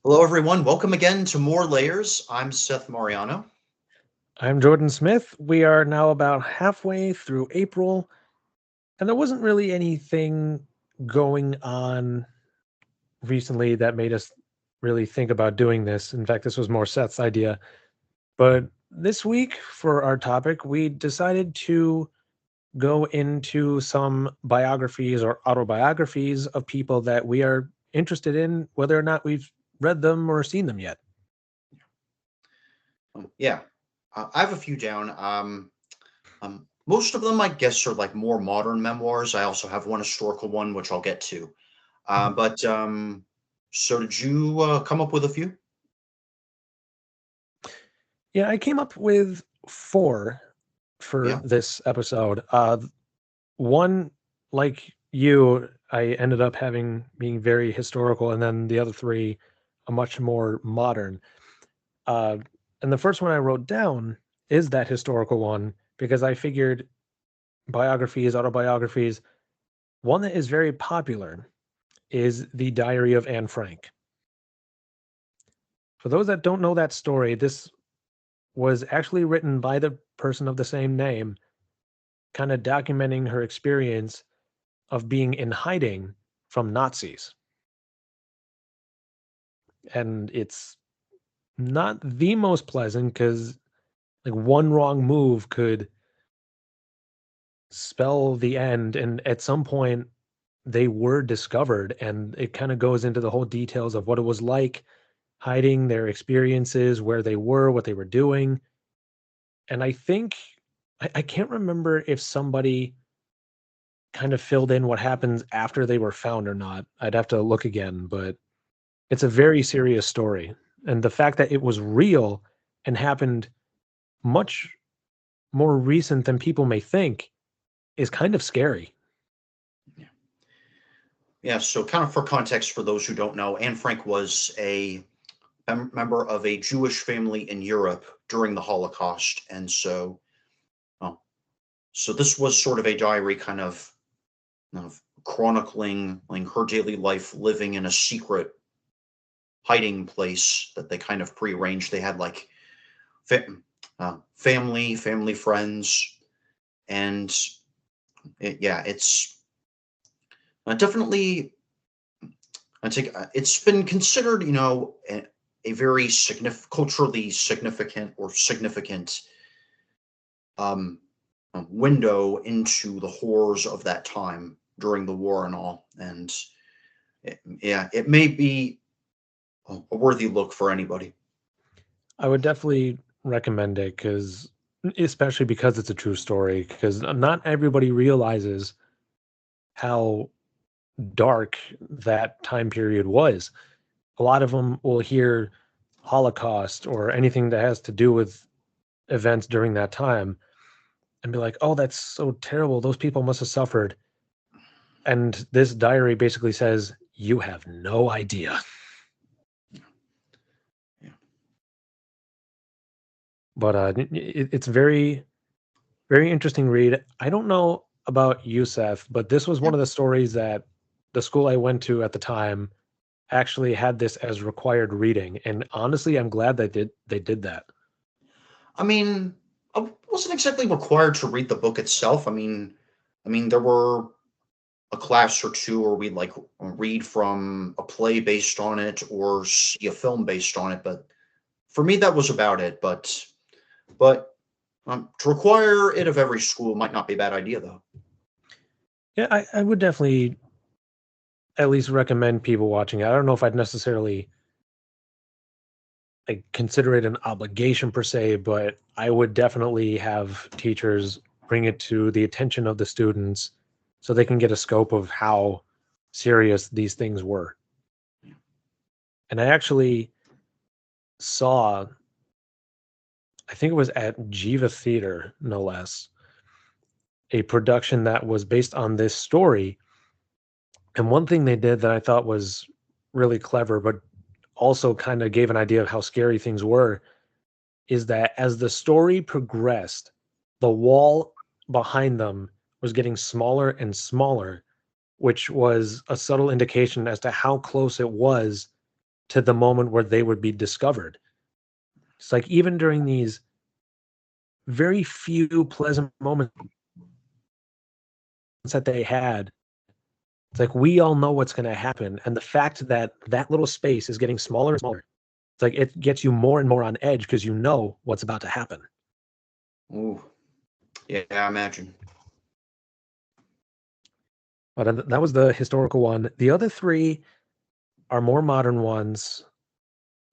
Hello, everyone. Welcome again to More Layers. I'm Seth Mariano. I'm Jordan Smith. We are now about halfway through April, and there wasn't really anything going on recently that made us really think about doing this. In fact, this was more Seth's idea. But this week, for our topic, we decided to go into some biographies or autobiographies of people that we are interested in, whether or not we've read them or seen them yet. Yeah, I have a few down. Most of them, I guess, are like more modern memoirs. I also have one historical one, which I'll get to. So did you come up with a few? Yeah, I came up with four for Yeah. this episode. One, like you, I ended up having being very historical, and then the other three are much more modern. Uh, and the first one I wrote down is that historical one because I figured biographies, autobiographies, one that is very popular is The Diary of Anne Frank. For those that don't know that story, this was actually written by the person of the same name, kind of documenting her experience of being in hiding from Nazis. And it's not the most pleasant because like one wrong move could spell the end. And at some point, they were discovered, and it kind of goes into the whole details of what it was like hiding their experiences, where they were, what they were doing. And I think I can't remember if somebody kind of filled in what happens after they were found or not. I'd have to look again, but it's a very serious story. And the fact that it was real and happened much more recent than people may think is kind of scary. Yeah. Yeah. So, kind of for context, for those who don't know, Anne Frank was a member of a Jewish family in Europe during the Holocaust, and oh, so this was sort of a diary, kind of chronicling like her daily life living in a secret hiding place that they kind of prearranged. They had like fa- family, friends, and yeah, it's definitely. I think it's been considered, a very culturally significant or significant um, window into the horrors of that time during the war and all. And yeah, it may be a worthy look for anybody. I would definitely recommend it because, especially because it's a true story, because not everybody realizes how dark that time period was. A lot of them will hear Holocaust or anything that has to do with events during that time and be like, oh, that's so terrible. Those people must have suffered. And this diary basically says, you have no idea. Yeah. But it's very, very interesting read. I don't know about you, Seth, but this was Yeah. one of the stories that the school I went to at the time actually had this as required reading. And honestly, I'm glad they did that. I mean, I wasn't exactly required to read the book itself. I mean, there were a class or two where we'd like read from a play based on it or see a film based on it, but for me that was about it. But to require it of every school might not be a bad idea, though. Yeah, I would definitely at least recommend people watching it. I don't know if I'd necessarily like consider it an obligation per se, but I would definitely have teachers bring it to the attention of the students so they can get a scope of how serious these things were. And I actually saw, I think it was at Jiva Theater, no less, a production that was based on this story. And one thing they did that I thought was really clever, but also kind of gave an idea of how scary things were, is that as the story progressed, the wall behind them was getting smaller and smaller, which was a subtle indication as to how close it was to the moment where they would be discovered. It's like even during these very few pleasant moments that they had, it's like we all know what's going to happen. And the fact that that little space is getting smaller and smaller, it's like it gets you more and more on edge because you know what's about to happen. Ooh, yeah, I imagine. But that was the historical one. The other three are more modern ones,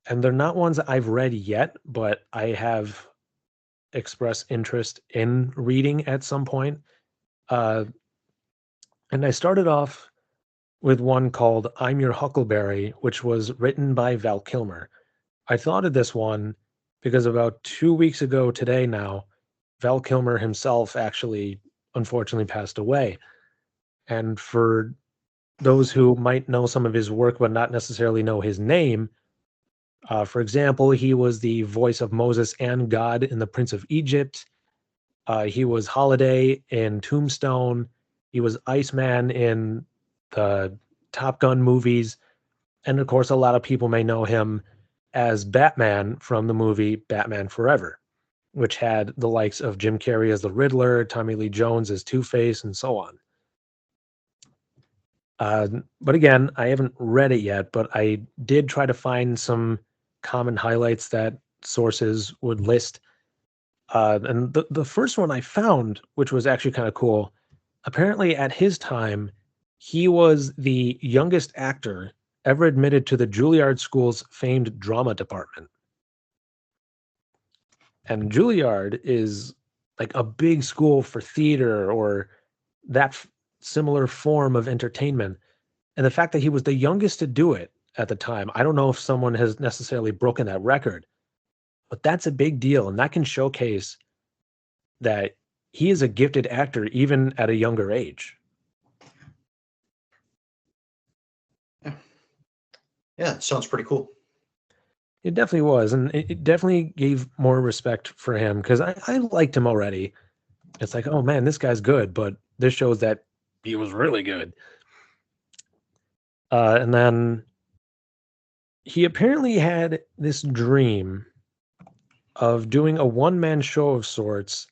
and they're not ones that I've read yet, but I have expressed interest in reading at some point. Uh, and I started off with one called I'm Your Huckleberry, which was written by Val Kilmer. I thought of this one because about 2 weeks ago today now, Val Kilmer himself actually unfortunately passed away. And for those who might know some of his work but not necessarily know his name, for example, he was the voice of Moses and God in The Prince of Egypt. He was Holiday in Tombstone. He was Iceman in the Top Gun movies. And of course, a lot of people may know him as Batman from the movie Batman Forever, which had the likes of Jim Carrey as the Riddler, Tommy Lee Jones as Two-Face, and so on. But again, I haven't read it yet, but I did try to find some common highlights that sources would list. And the first one I found, which was actually kind of cool, apparently at his time, he was the youngest actor ever admitted to the Juilliard School's famed drama department. And Juilliard is like a big school for theater or that similar form of entertainment. And the fact that he was the youngest to do it at the time, I don't know if someone has necessarily broken that record, but that's a big deal. And that can showcase that he is a gifted actor even at a younger age. Yeah, yeah, it sounds pretty cool. It definitely was. And it definitely gave more respect for him because I liked him already. It's like, oh man, this guy's good. But this shows that he was really good. And then he apparently had this dream of doing a one-man show of sorts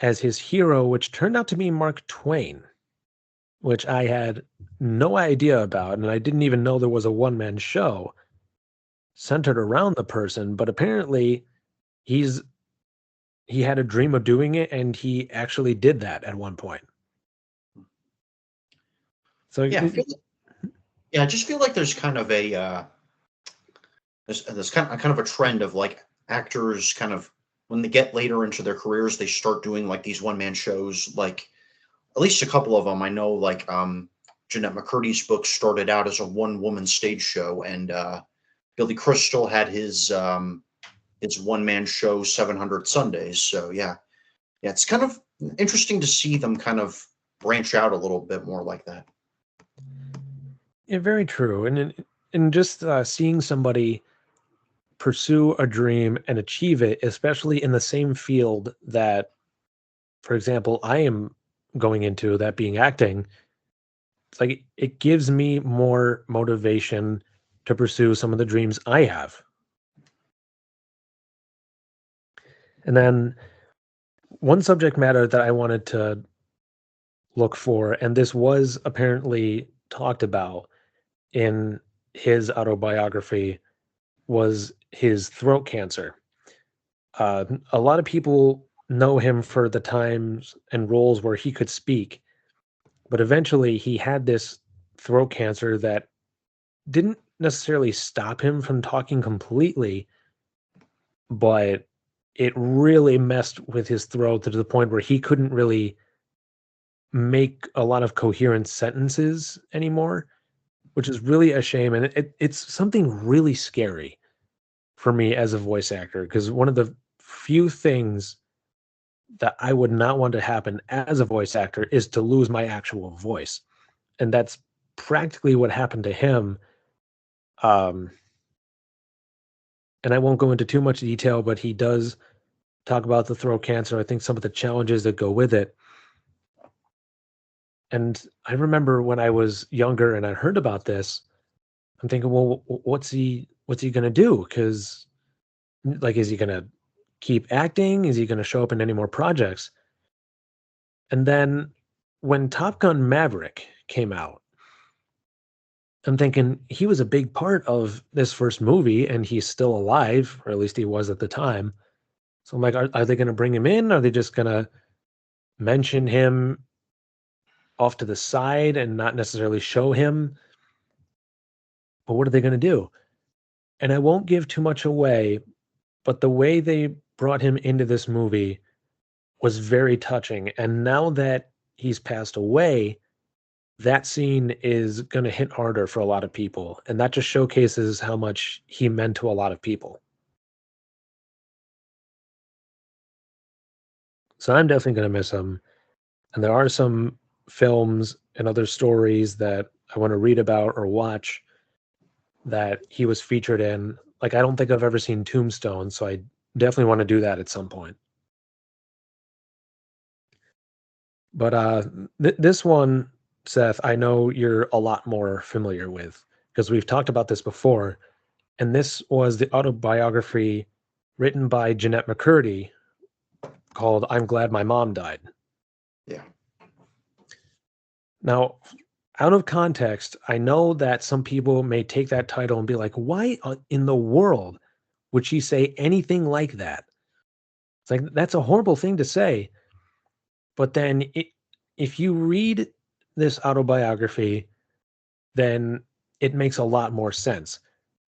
as his hero, which turned out to be Mark Twain, which I had no idea about, and I didn't even know there was a one-man show centered around the person, but apparently he's he had a dream of doing it and he actually did that at one point. So Yeah, yeah, I just feel like there's kind of a there's kind of a trend of like actors kind of when they get later into their careers, they start doing like these one man shows. Like at least a couple of them I know, like Jeanette McCurdy's book started out as a one woman stage show, and Billy Crystal had his one man show 700 Sundays. So yeah, yeah, it's kind of interesting to see them kind of branch out a little bit more like that. yeah, very true. And just seeing somebody pursue a dream and achieve it, especially in the same field that, for example, I am going into, that being acting, it's like it gives me more motivation to pursue some of the dreams I have. And then one subject matter that I wanted to look for, and this was apparently talked about in his autobiography, was his throat cancer. A lot of people know him for the times and roles where he could speak, but eventually he had this throat cancer that didn't necessarily stop him from talking completely, but it really messed with his throat to the point where he couldn't really make a lot of coherent sentences anymore, which is really a shame. And it's something really scary for me as a voice actor because one of the few things that I would not want to happen as a voice actor is to lose my actual voice. And that's practically what happened to him. Um, and I won't go into too much detail, but he does talk about the throat cancer. I think some of the challenges that go with it. And I remember when I was younger and I heard about this, I'm thinking, well, what's he what's he going to do? Because, like, is he going to keep acting? Is he going to show up in any more projects? And then when Top Gun Maverick came out, I'm thinking he was a big part of this first movie and he's still alive, or at least he was at the time. So I'm like, are they going to bring him in? Are they just going to mention him off to the side and not necessarily show him? But what are they going to do? And I won't give too much away, but the way they brought him into this movie was very touching. And now that he's passed away, that scene is going to hit harder for a lot of people. And that just showcases how much he meant to a lot of people. So I'm definitely going to miss him. And there are some films and other stories that I want to read about or watch that he was featured in. Like, I don't think I've ever seen Tombstone, so I definitely want to do that at some point. But this one, Seth, I know you're a lot more familiar with because we've talked about this before. And this was the autobiography written by Jeanette McCurdy called I'm Glad My Mom Died. Yeah. Now, out of context, I know that some people may take that title and be like, why in the world would she say anything like that? It's like, that's a horrible thing to say. But then if you read this autobiography, then it makes a lot more sense.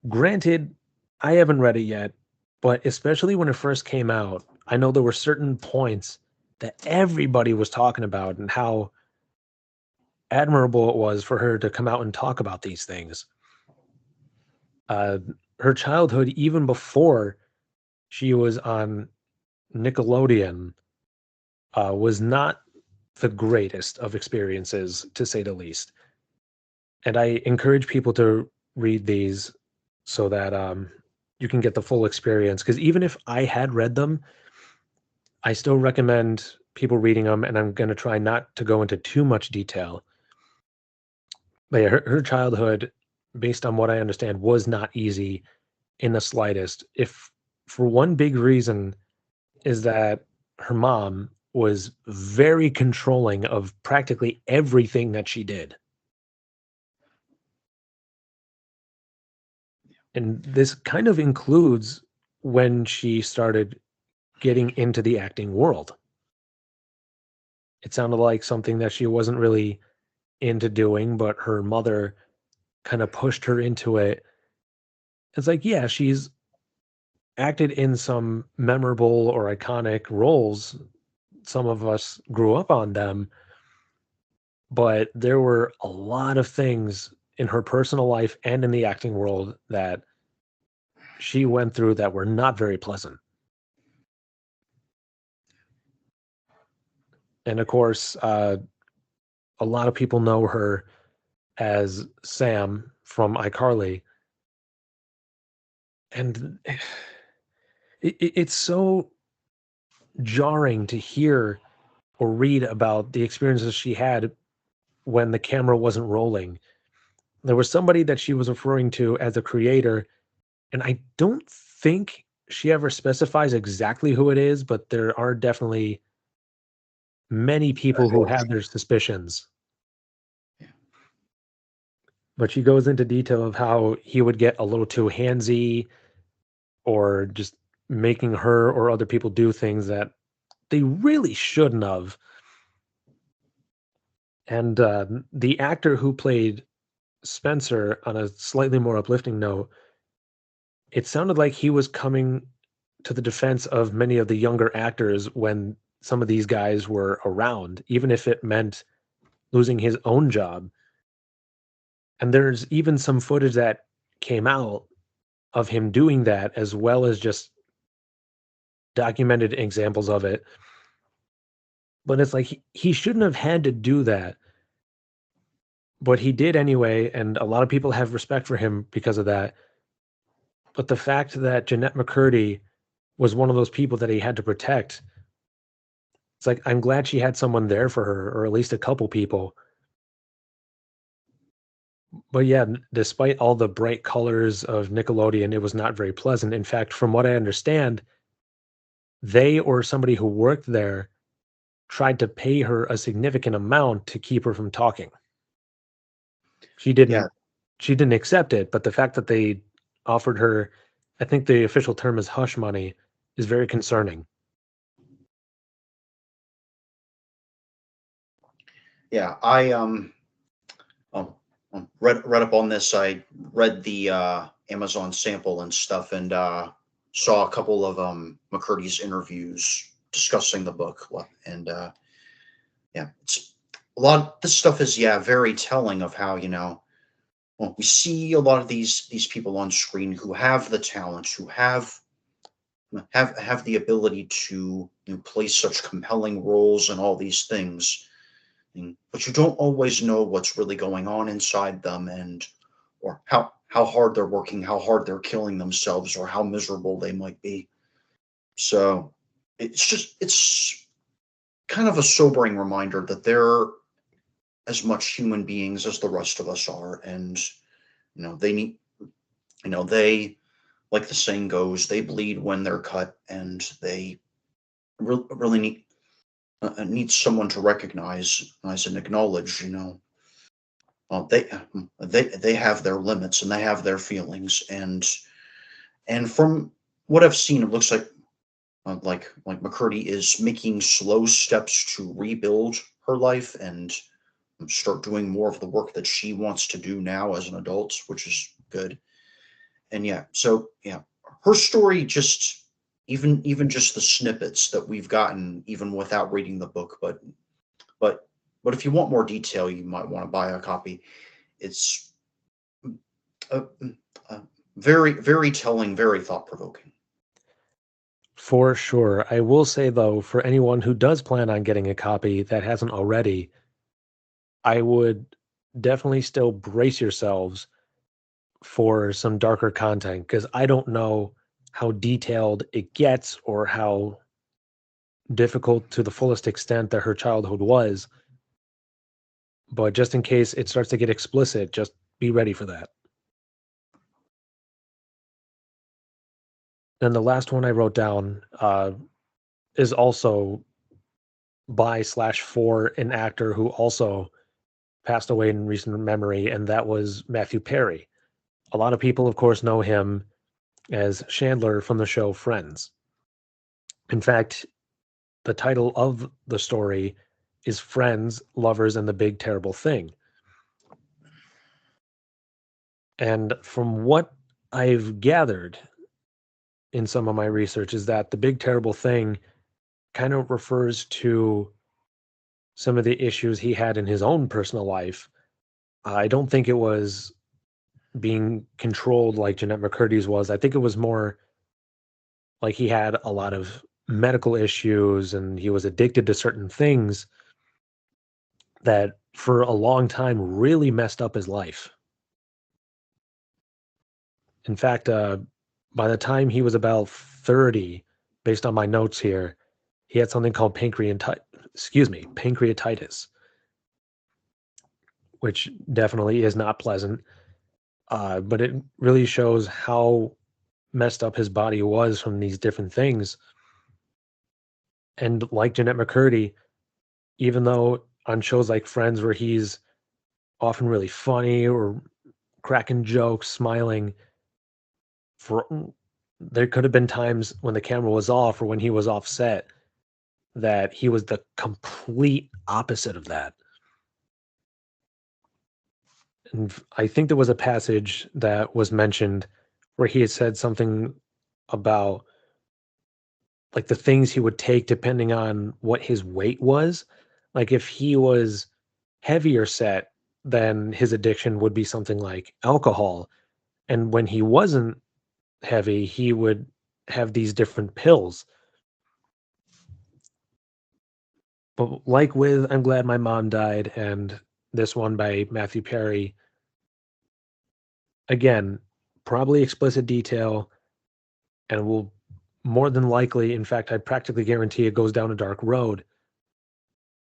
Granted, I haven't read it yet, but especially when it first came out, I know there were certain points that everybody was talking about and how admirable it was for her to come out and talk about these things. Uh, Her childhood, even before she was on Nickelodeon, was not the greatest of experiences, to say the least. And I encourage people to read these so that you can get the full experience. Because even if I had read them, I still recommend people reading them, and I'm going to try not to go into too much detail. But yeah, her childhood, based on what I understand, was not easy in the slightest. If for one big reason is that her mom was very controlling of practically everything that she did. And this kind of includes when she started getting into the acting world. It sounded like something that she wasn't really into doing, but her mother kind of pushed her into it. It's like, yeah, she's acted in some memorable or iconic roles. Some of us grew up on them, but there were a lot of things in her personal life and in the acting world that she went through that were not very pleasant. And of course, a lot of people know her as Sam from iCarly. And it's so jarring to hear or read about the experiences she had when the camera wasn't rolling. There was somebody that she was referring to as a creator, and I don't think she ever specifies exactly who it is, but there are definitely many people who have their suspicions. Yeah. But she goes into detail of how he would get a little too handsy or just making her or other people do things that they really shouldn't have. And the actor who played Spencer, on a slightly more uplifting note, it sounded like he was coming to the defense of many of the younger actors when some of these guys were around, even if it meant losing his own job. And there's even some footage that came out of him doing that, as well as just documented examples of it. But it's like he shouldn't have had to do that, but he did anyway. And a lot of people have respect for him because of that. But the fact that Jeanette McCurdy was one of those people that he had to protect, it's like, I'm glad she had someone there for her, or at least a couple people. But yeah, despite all the bright colors of Nickelodeon, it was not very pleasant. In fact, from what I understand, they or somebody who worked there tried to pay her a significant amount to keep her from talking. She Yeah, didn't she didn't accept it, but the fact that they offered her, I think the official term is hush money, is very concerning. yeah. Um, read up on this. I read the Amazon sample and stuff, and saw a couple of McCurdy's interviews discussing the book. And yeah, it's a lot. This stuff is, yeah, very telling of how, well, we see a lot of these people on screen who have the talent, who have the ability to, play such compelling roles and all these things, but you don't always know what's really going on inside them, and or how hard they're working, how hard they're killing themselves, or how miserable they might be. So it's kind of a sobering reminder that they're as much human beings as the rest of us are, and they need, they, like the saying goes, they bleed when they're cut, and they really need someone to recognize and acknowledge, they have their limits, and they have their feelings, and from what I've seen, it looks like McCurdy is making slow steps to rebuild her life and start doing more of the work that she wants to do now as an adult, which is good. And yeah, so yeah, her story, just even just the snippets that we've gotten, even without reading the book, but but if you want more detail, you might want to buy a copy. It's uh, uh, very telling, very thought provoking. For sure. I will say though, for anyone who does plan on getting a copy that hasn't already, I would definitely still brace yourselves for some darker content because I don't know how detailed it gets or how difficult to the fullest extent that her childhood was. But just in case it starts to get explicit, just be ready for that. And the last one I wrote down is also by slash for an actor who also passed away in recent memory, and that was Matthew Perry. A lot of people, of course, know him as Chandler from the show Friends. In fact, the title of the story is Friends, Lovers, and the Big Terrible Thing. And from what I've gathered in some of my research, is that the Big Terrible Thing kind of refers to some of the issues he had in his own personal life. I don't think it was being controlled like Jeanette McCurdy's was. I think it was more like he had a lot of medical issues and he was addicted to certain things that for a long time really messed up his life. In fact, by the time he was about 30, based on my notes here, he had something called pancreatitis, which definitely is not pleasant. But it really shows how messed up his body was from these different things. And like Jeanette McCurdy, even though on shows like Friends, where he's often really funny or cracking jokes, smiling, for there could have been times when the camera was off or when he was off set that he was the complete opposite of that. And I think there was a passage that was mentioned where he had said something about like the things he would take depending on what his weight was. Like if he was heavier set, then his addiction would be something like alcohol. And when he wasn't heavy, he would have these different pills. But like with I'm Glad My Mom Died and this one by Matthew Perry, again, probably explicit detail and will more than likely, in fact, I practically guarantee it goes down a dark road.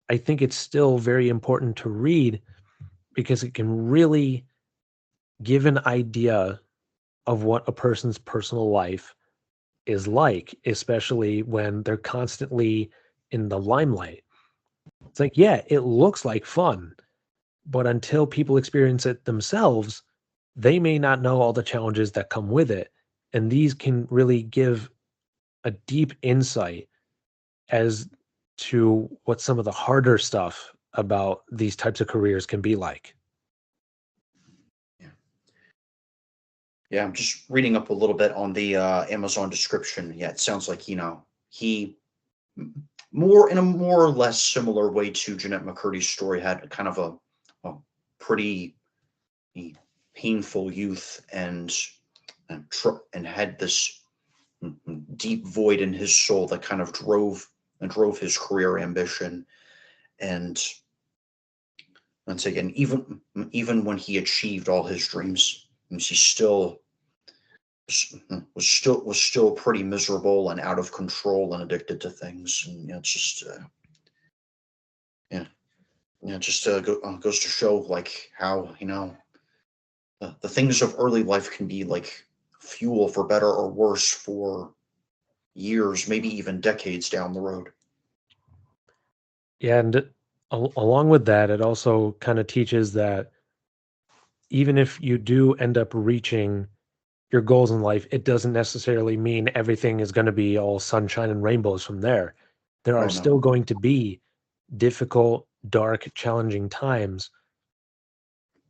I think it's still very important to read because it can really give an idea of what a person's personal life is like, especially when they're constantly in the limelight. It's like, yeah, it looks like fun, but until people experience it themselves, they may not know all the challenges that come with it. And these can really give a deep insight as to what some of the harder stuff about these types of careers can be like. Yeah. Yeah, I'm just reading up a little bit on the Amazon description. Yeah, it sounds like, he more in a more or less similar way to Jeanette McCurdy's story had kind of a pretty eh, painful youth and had this deep void in his soul that kind of drove his career ambition. And once again, even when he achieved all his dreams, he still was still pretty miserable and out of control and addicted to things. And it's just yeah, just goes to show like how the things of early life can be like fuel for better or worse for years, maybe even decades down the road. Yeah, and along with that, it also kind of teaches that even if you do end up reaching your goals in life, it doesn't necessarily mean everything is going to be all sunshine and rainbows from there. There are Oh no. still going to be difficult, dark, challenging times,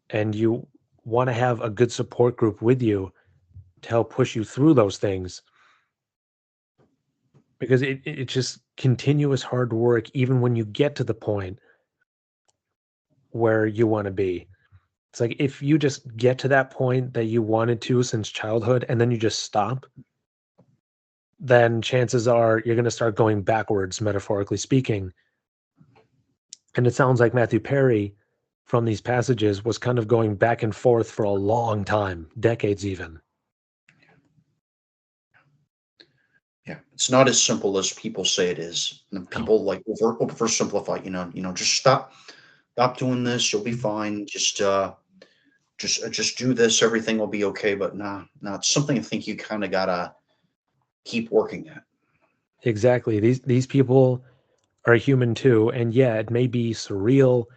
and you want to have a good support group with you to help push you through those things because it's just continuous hard work even when you get to the point where you want to be. It's like if you just get to that point that you wanted to since childhood and then you just stop, then chances are you're going to start going backwards, metaphorically speaking. And it sounds like Matthew Perry from these passages was kind of going back and forth for a long time, decades even. Yeah, it's not as simple as people say it is. And No, people like oversimplify. Just stop doing this. You'll be fine. Just do this. Everything will be okay. But nah, it's something I think you kind of gotta keep working at. exactly. These people are human too. And yeah, it may be surreal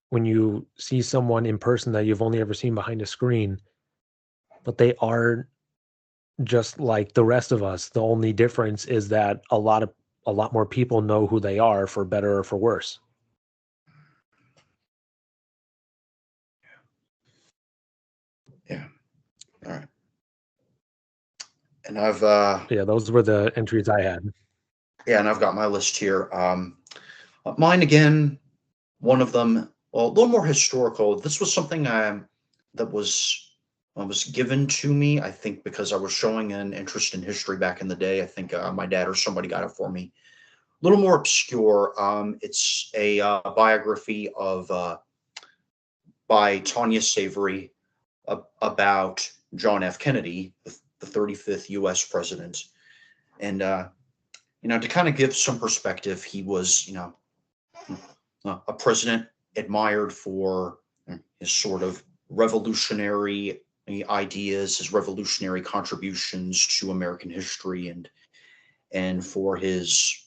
when you see someone in person that you've only ever seen behind a screen, but they are just like the rest of us. The only difference is that a lot more people know who they are for better or for worse. Yeah. All right. And I've Yeah, those were the entries I had. yeah, and I've got my list here. Mine again. One of them, well, a little more historical. This was something that was given to me, I think, because I was showing an interest in history back in the day. I think my dad or somebody got it for me. A little more obscure. It's a biography of by Tanya Savory about John F. Kennedy, the 35th U.S. president, and to kind of give some perspective, he was a president admired for his sort of revolutionary ideas, his revolutionary contributions to American history, and for his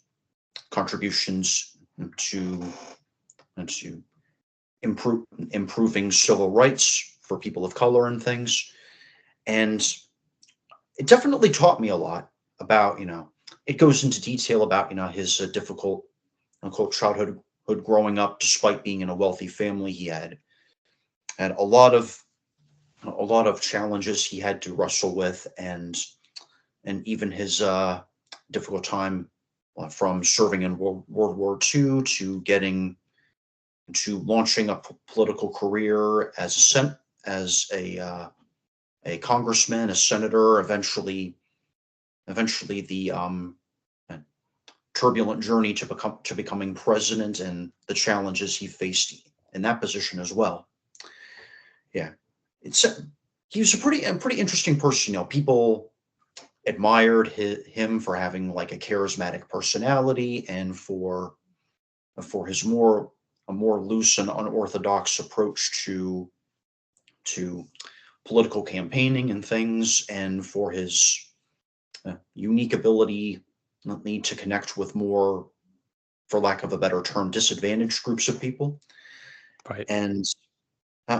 contributions to to improving civil rights for people of color and things. And it definitely taught me a lot about it goes into detail about his difficult childhood growing up despite being in a wealthy family. He had a lot of challenges he had to wrestle with, and even his difficult time from serving in World War II to getting to launching a political career as a congressman, a senator, eventually the turbulent journey to becoming president and the challenges he faced in that position as well. Yeah, it's he was a pretty interesting person. People admired him for having like a charismatic personality and for his more a more loose and unorthodox approach to political campaigning and things, and for his unique ability to connect with more, for lack of a better term, disadvantaged groups of people. Right. And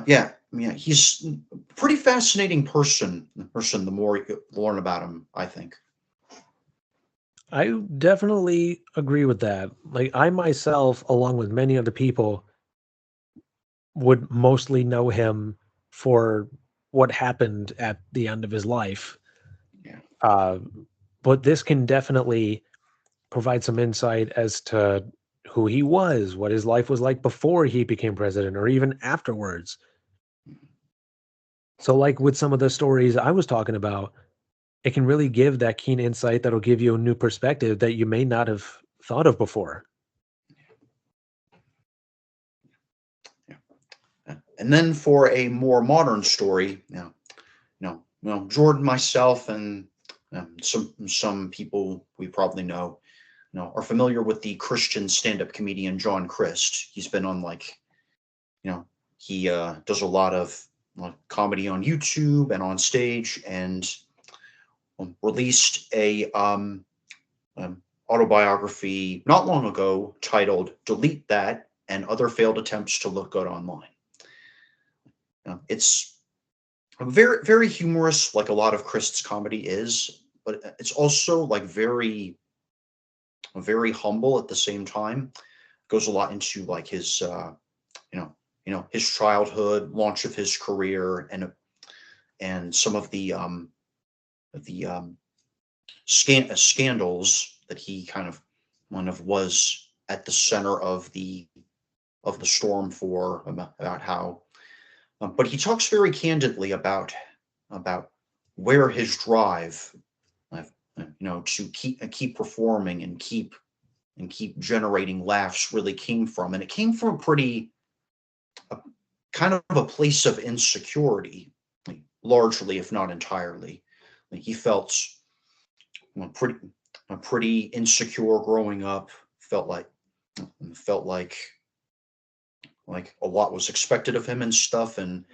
yeah, yeah, he's a pretty fascinating person, the more you learn about him, I think. I definitely agree with that. Like I myself, along with many other people, would mostly know him for what happened at the end of his life. Yeah. Uh, but this can definitely provide some insight as to who he was, what his life was like before he became president, or even afterwards. So, like with some of the stories I was talking about, it can really give that keen insight that'll give you a new perspective that you may not have thought of before. Yeah. And then for a more modern story, well, Jordan, myself, and some people we probably know, are familiar with the Christian stand-up comedian John Christ. He's been on you know, he does a lot of comedy on YouTube and on stage, and released a autobiography not long ago titled "Delete That and Other Failed Attempts to Look Good Online." It's very very humorous, like a lot of Christ's comedy is, but it's also like very humble at the same time. Goes a lot into like his you know his childhood, launch of his career, and some of the scandals that he kind of one of was at the center of the storm for, about how. But he talks very candidly about where his drive, uh, to keep performing and keep generating laughs really came from, and it came from a kind of a place of insecurity, like, largely, if not entirely. Like, he felt, pretty pretty insecure growing up. Felt like a lot was expected of him and stuff, and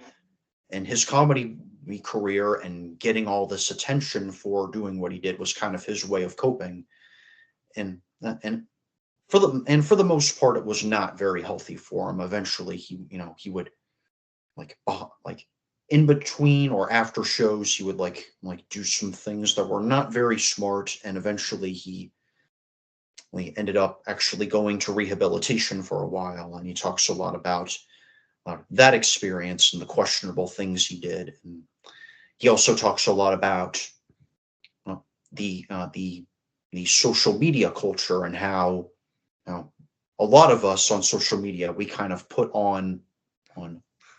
his comedy career and getting all this attention for doing what he did was kind of his way of coping. And for the most part, it was not very healthy for him. Eventually, he would, like in between or after shows, he would like do some things that were not very smart, and eventually he ended up actually going to rehabilitation for a while, and he talks a lot about that experience and the questionable things he did. And he also talks a lot about uh, the social media culture, and how, a lot of us on social media, we kind of put on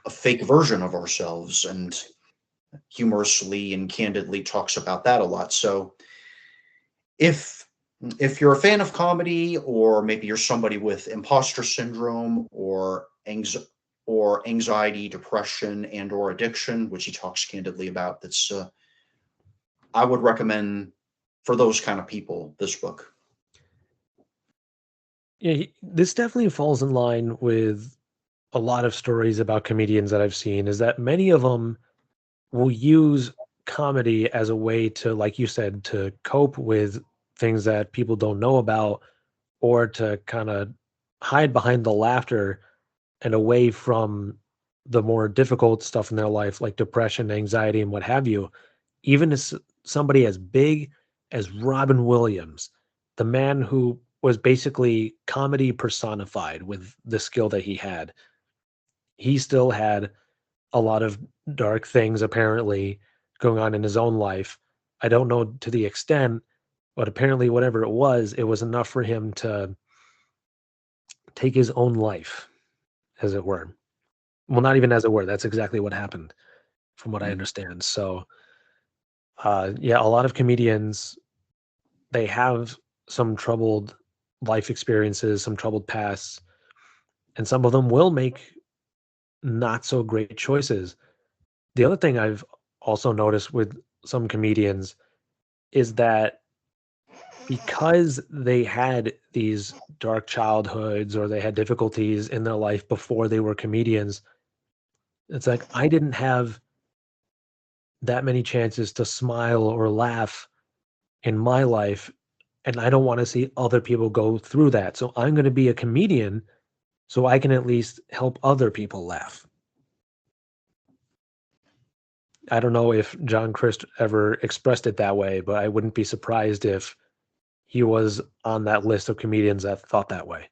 a fake version of ourselves, and humorously and candidly talks about that a lot. So if if you're a fan of comedy, or maybe you're somebody with imposter syndrome, or anxiety, depression, and or addiction, which he talks candidly about, that's I would recommend, for those kind of people, this book. Yeah, this definitely falls in line with a lot of stories about comedians that I've seen, is that many of them will use comedy as a way to, like you said, to cope with things that people don't know about, or to kind of hide behind the laughter and away from the more difficult stuff in their life, like depression, anxiety, and what have you. Even as somebody as big as Robin Williams, the man who was basically comedy personified with the skill that he had, he still had a lot of dark things apparently going on in his own life. I don't know to the extent, but apparently whatever it was enough for him to take his own life, as it were. Well, not even as it were. That's exactly what happened, from what I Mm. understand. So, yeah, a lot of comedians, they have some troubled life experiences, some troubled pasts, and some of them will make not so great choices. The other thing I've also noticed with some comedians is that because they had these dark childhoods, or they had difficulties in their life before they were comedians, it's like I didn't have that many chances to smile or laugh in my life, and I don't want to see other people go through that. So I'm going to be a comedian so I can at least help other people laugh. I don't know if John Christ ever expressed it that way, but I wouldn't be surprised if he was on that list of comedians that thought that way.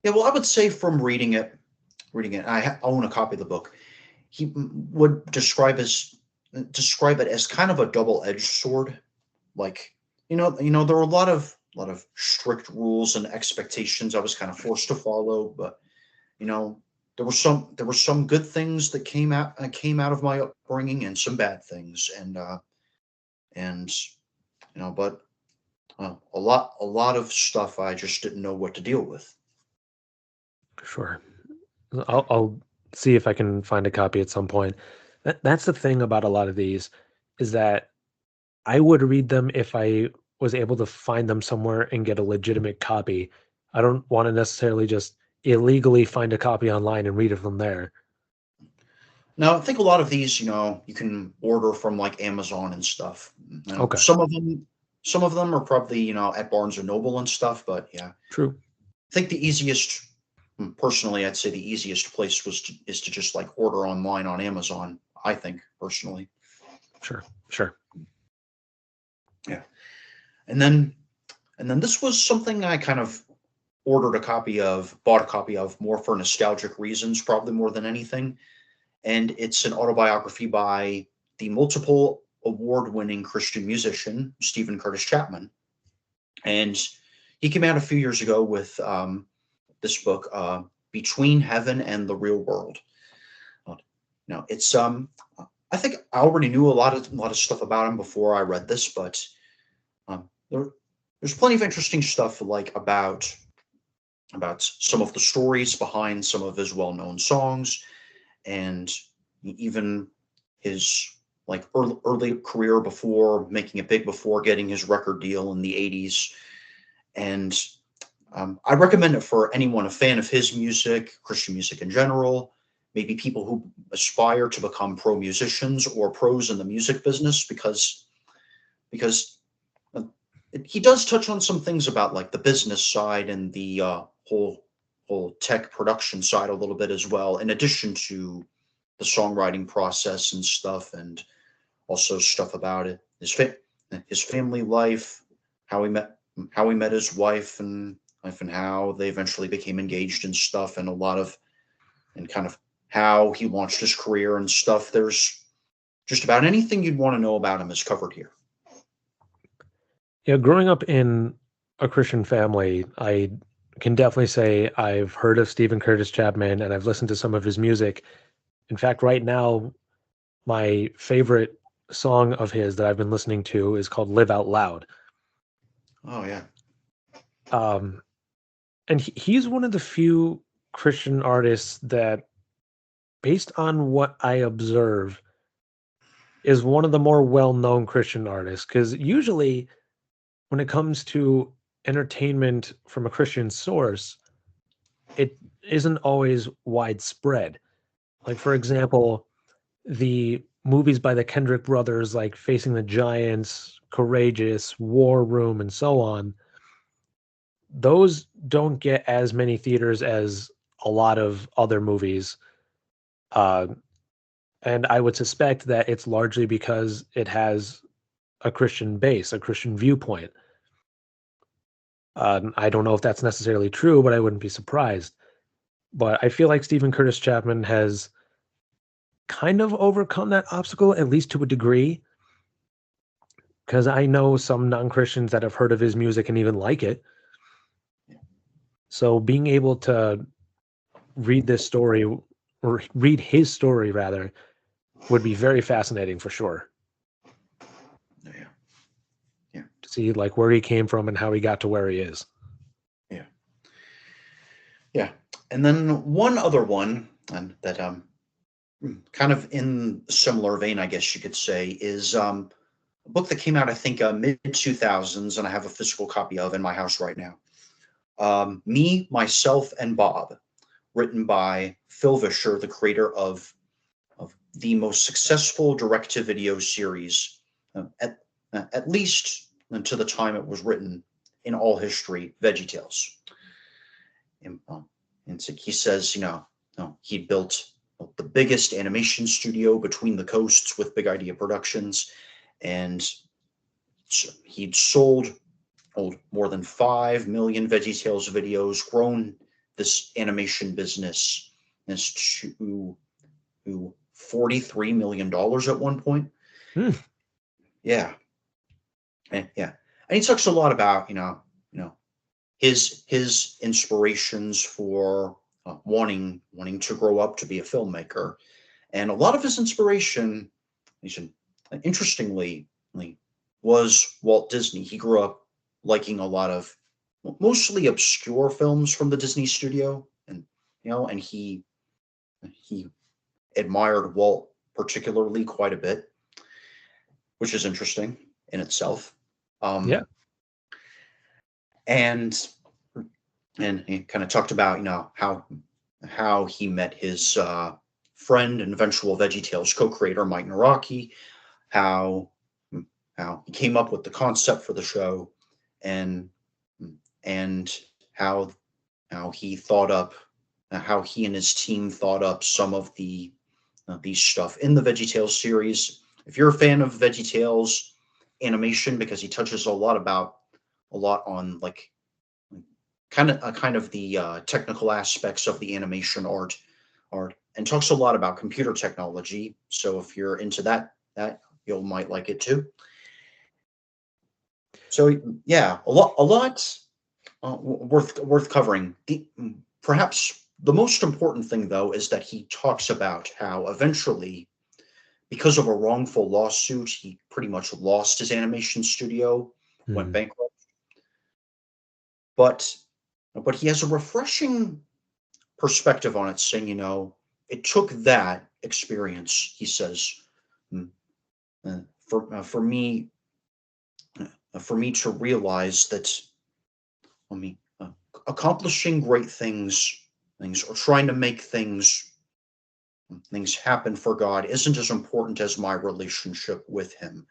Yeah, well, I would say from reading it, own a copy of the book. He would describe it as kind of a double-edged sword. Like, there were a lot of strict rules and expectations I was kind of forced to follow, but you know, there were some good things that came out of my upbringing, and some bad things, and but a lot of stuff I just didn't know what to deal with. Sure. Yeah. I'll see if I can find a copy at some point. That's the thing about a lot of these is that I would read them if I was able to find them somewhere and get a legitimate copy. I don't want to necessarily just illegally find a copy online and read it from there. Now, I think a lot of these, you can order from like Amazon and stuff. Okay, Some of them are probably, at Barnes and Noble and stuff. But yeah, true. I think personally, I'd say the easiest place is to just like order online on Amazon. I think personally, Sure, sure. yeah. And then this was something I kind of bought a copy of more for nostalgic reasons, probably more than anything. And it's an autobiography by the multiple award-winning Christian musician Stephen Curtis Chapman. And he came out a few years ago with this book, Between Heaven and the Real World. Uh, Now, it's I think I already knew a lot of stuff about him before I read this, but there's plenty of interesting stuff like about some of the stories behind some of his well-known songs, and even his like early career before making it big, before getting his record deal in the 80s. And I recommend it for anyone a fan of his music, Christian music in general, maybe people who aspire to become pro musicians or pros in the music business, because uh, he does touch on some things about like the business side and the whole tech production side a little bit as well, in addition to the songwriting process and stuff, and also stuff about it, his family life, how he met his wife and how they eventually became engaged and stuff, and kind of how he launched his career and stuff. There's just about anything you'd want to know about him is covered here. Yeah, growing up in a Christian family, I can definitely say I've heard of Stephen Curtis Chapman and I've listened to some of his music. In fact, right now, my favorite song of his that I've been listening to is called Live Out Loud. Oh yeah. Um, and he's one of the few Christian artists that, based on what I observe, is one of the more well-known Christian artists. Because usually, when it comes to entertainment from a Christian source, it isn't always widespread. Like, for example, the movies by the Kendrick brothers, like Facing the Giants, Courageous, War Room, and so on, those don't get as many theaters as a lot of other movies. Uh, and I would suspect that it's largely because it has a Christian base, a Christian viewpoint. I don't know if that's necessarily true, but I wouldn't be surprised. But I feel like Stephen Curtis Chapman has kind of overcome that obstacle, at least to a degree, because I know some non-Christians that have heard of his music and even like it. So being able to read this story, or read his story rather, would be very fascinating for sure. Yeah. Yeah. To see like where he came from and how he got to where he is. Yeah. Yeah. And then one other one, and that kind of in similar vein, I guess you could say, is a book that came out, I think, mid 2000s, and I have a physical copy of in my house right now. Me, Myself, and Bob, written by Phil Vischer, the creator of the most successful direct-to-video series, at least to the time it was written, in all history, VeggieTales. And so he says, he built the biggest animation studio between the coasts with Big Idea Productions, and he'd sold more than 5 million VeggieTales videos, grown this animation business to $43 million at one point. Yeah. And he talks a lot about, his inspirations for wanting to grow up to be a filmmaker. And a lot of his inspiration, interestingly, was Walt Disney. He grew up liking a lot of mostly obscure films from the Disney studio, and he admired Walt particularly quite a bit, which is interesting in itself. Yeah. And he kind of talked about how he met his friend and eventual VeggieTales co-creator Mike Naraki, how he came up with the concept for the show, and how he thought up how he and his team thought up some of these stuff in the VeggieTales series. If you're a fan of VeggieTales animation, because he touches a lot on like kind of the technical aspects of the animation art, and talks a lot about computer technology. So if you're into that you might like it too. So yeah, a lot worth covering. Perhaps the most important thing, though, is that he talks about how eventually, because of a wrongful lawsuit, he pretty much lost his animation studio, went bankrupt. But he has a refreshing perspective on it, saying, it took that experience, he says, for me to realize that, accomplishing great things, or trying to make things happen for God isn't as important as my relationship with Him,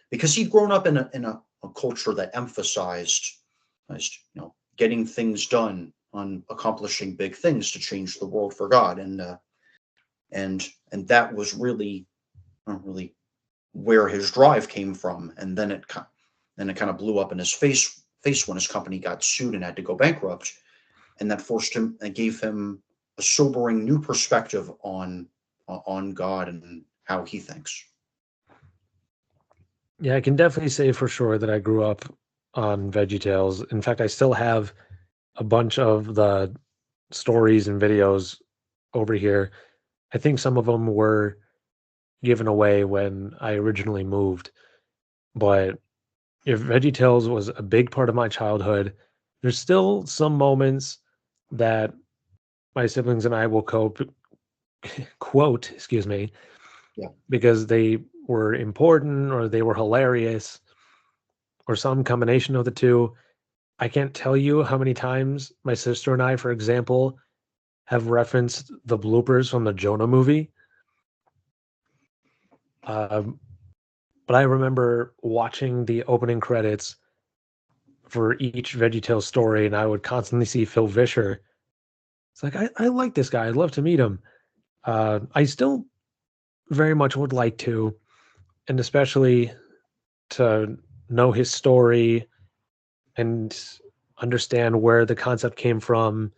because he'd grown up in a culture that emphasized, getting things done, on accomplishing big things to change the world for God, and that was really where his drive came from. And then it kind of blew up in his face when his company got sued and had to go bankrupt, and that forced him and gave him a sobering new perspective on God and how he thinks. Yeah, I can definitely say for sure that I grew up on VeggieTales. In fact, I still have a bunch of the stories and videos over here. I think some of them were given away when I originally moved, but if VeggieTales was a big part of my childhood, there's still some moments that my siblings and I will quote, excuse me, Yeah. because they were important or they were hilarious or some combination of the two. I can't tell you how many times my sister and I, for example, have referenced the bloopers from the Jonah movie. But I remember watching the opening credits for each VeggieTales story, and I would constantly see Phil Vischer. It's like, I like this guy. I'd love to meet him. I still very much would like to, and especially to know his story and understand where the concept came from.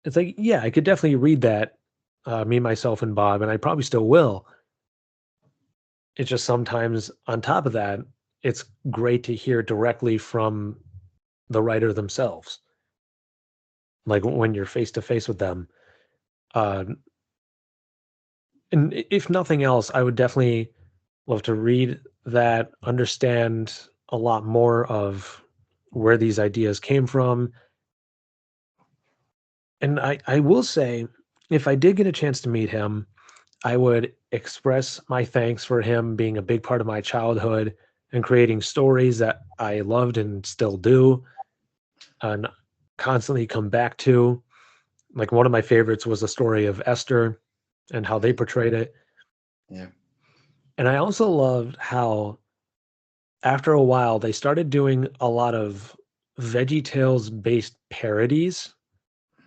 It's like, yeah, I could definitely read that, me, myself, and Bob, and I probably still will. It's just sometimes on top of that, it's great to hear directly from the writer themselves. Like when you're face to face with them. Uh, and if nothing else, I would definitely love to read that, understand a lot more of where these ideas came from. And I will say, if I did get a chance to meet him, I would express my thanks for him being a big part of my childhood and creating stories that I loved and still do and constantly come back to. Like one of my favorites was the story of Esther. and how they portrayed it. Yeah. And I also loved how after a while they started doing a lot of VeggieTales based parodies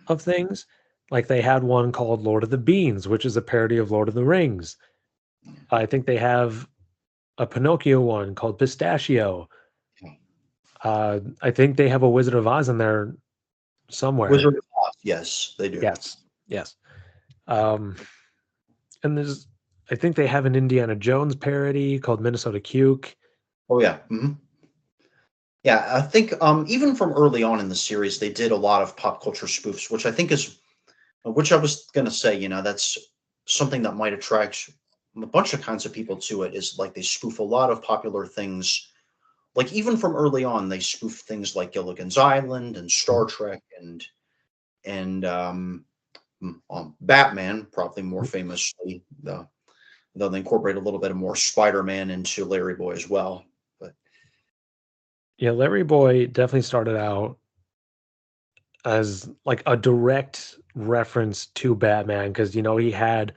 of things. Like they had one called Lord of the Beans, which is a parody of Lord of the Rings. I think they have a Pinocchio one called Pistachio. Yeah. I think they have a Wizard of Oz in there somewhere. Wizard of Oz. Yes, they do. Yes, yes. Um, and I think they have an Indiana Jones parody called Minnesota Cuke. Oh yeah. Yeah, I think even from early on in the series, they did a lot of pop culture spoofs, which I think is, which I was gonna say, that's something that might attract a bunch of kinds of people to it. Is like they spoof a lot of popular things. Like even from early on, they spoof things like Gilligan's Island and Star Mhm. Trek and Batman, probably more Mhm. famously. Though they incorporate a little bit of more Spider-Man into Larry Boy as well. But Yeah, Larry Boy definitely started out as like a direct reference to Batman because he had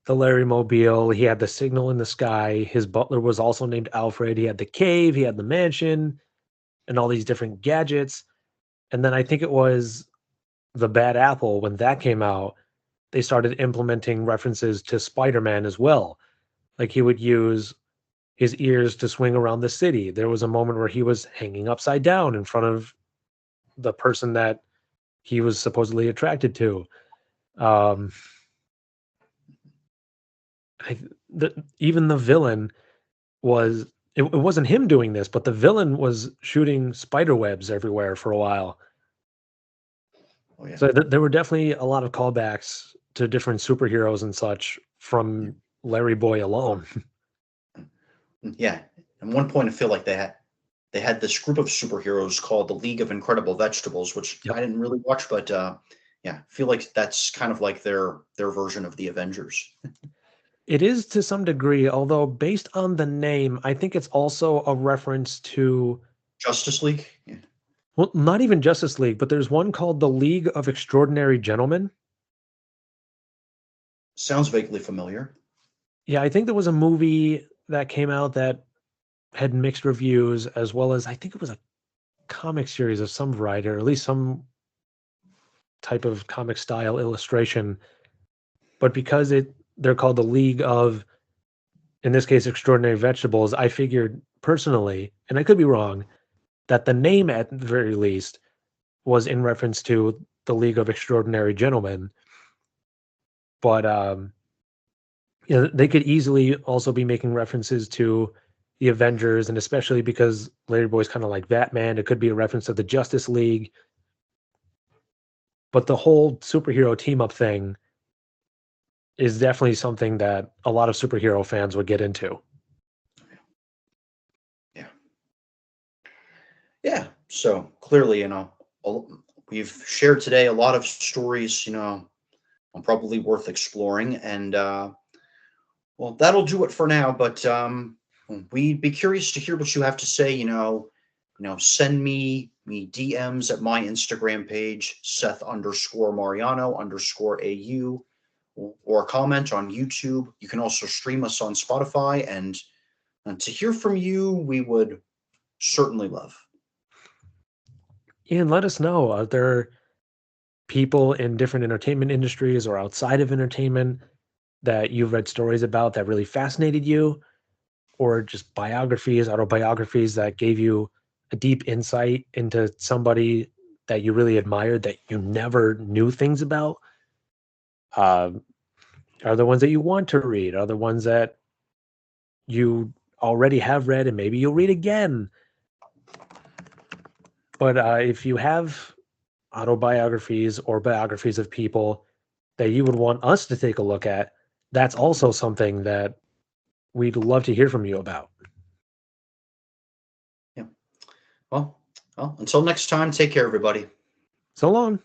the Larry Mobile, he had the signal in the sky. His butler was also named Alfred. He had the cave, he had the mansion, and all these different gadgets. And then I think it was the Bad Apple when that came out, they started implementing references to Spider-Man as well. Like he would use his ears to swing around the city. There was a moment where he was hanging upside down in front of the person that he was supposedly attracted to. Um, I, Even the villain was it wasn't him doing this, but the villain was shooting spider webs everywhere for a while. oh yeah, So there were definitely a lot of callbacks to different superheroes and such yeah, from Larry Boy alone. yeah. At one point, I feel like they had this group of superheroes called the League of Incredible Vegetables, which Yep. I didn't really watch, but yeah, I feel like that's kind of like their version of the Avengers. It is to some degree, although based on the name, I think it's also a reference to, Justice League. Yeah. well, not even Justice League, but there's one called the League of Extraordinary Gentlemen. Sounds vaguely familiar. Yeah, I think there was a movie that came out that had mixed reviews, as well as I think it was a comic series of some variety, or at least some type of comic style illustration. But because they're called the League of, in this case, Extraordinary Vegetables, I figured personally, and I could be wrong, that the name at the very least was in reference to the League of Extraordinary Gentlemen. But they could easily also be making references to the Avengers, and especially because Larry Boy's kind of like Batman, it could be a reference to the Justice League. But the whole superhero team up thing is definitely something that a lot of superhero fans would get into. Yeah, yeah. So clearly, we've shared today a lot of stories. Probably worth exploring, and well, that'll do it for now. But we'd be curious to hear what you have to say. Send me DMs at my Instagram page, Seth_Mariano_AU, or a comment on YouTube. You can also stream us on Spotify, and to hear from you, we would certainly love. And let us know, are there people in different entertainment industries or outside of entertainment that you've read stories about that really fascinated you, or just biographies, autobiographies that gave you a deep insight into somebody that you really admired that you never knew things about? Um, are the ones that you want to read? Are the ones that you already have read and maybe you'll read again? But if you have autobiographies or biographies of people that you would want us to take a look at, that's also something that we'd love to hear from you about. Yeah. Well, until next time, take care, everybody. So long.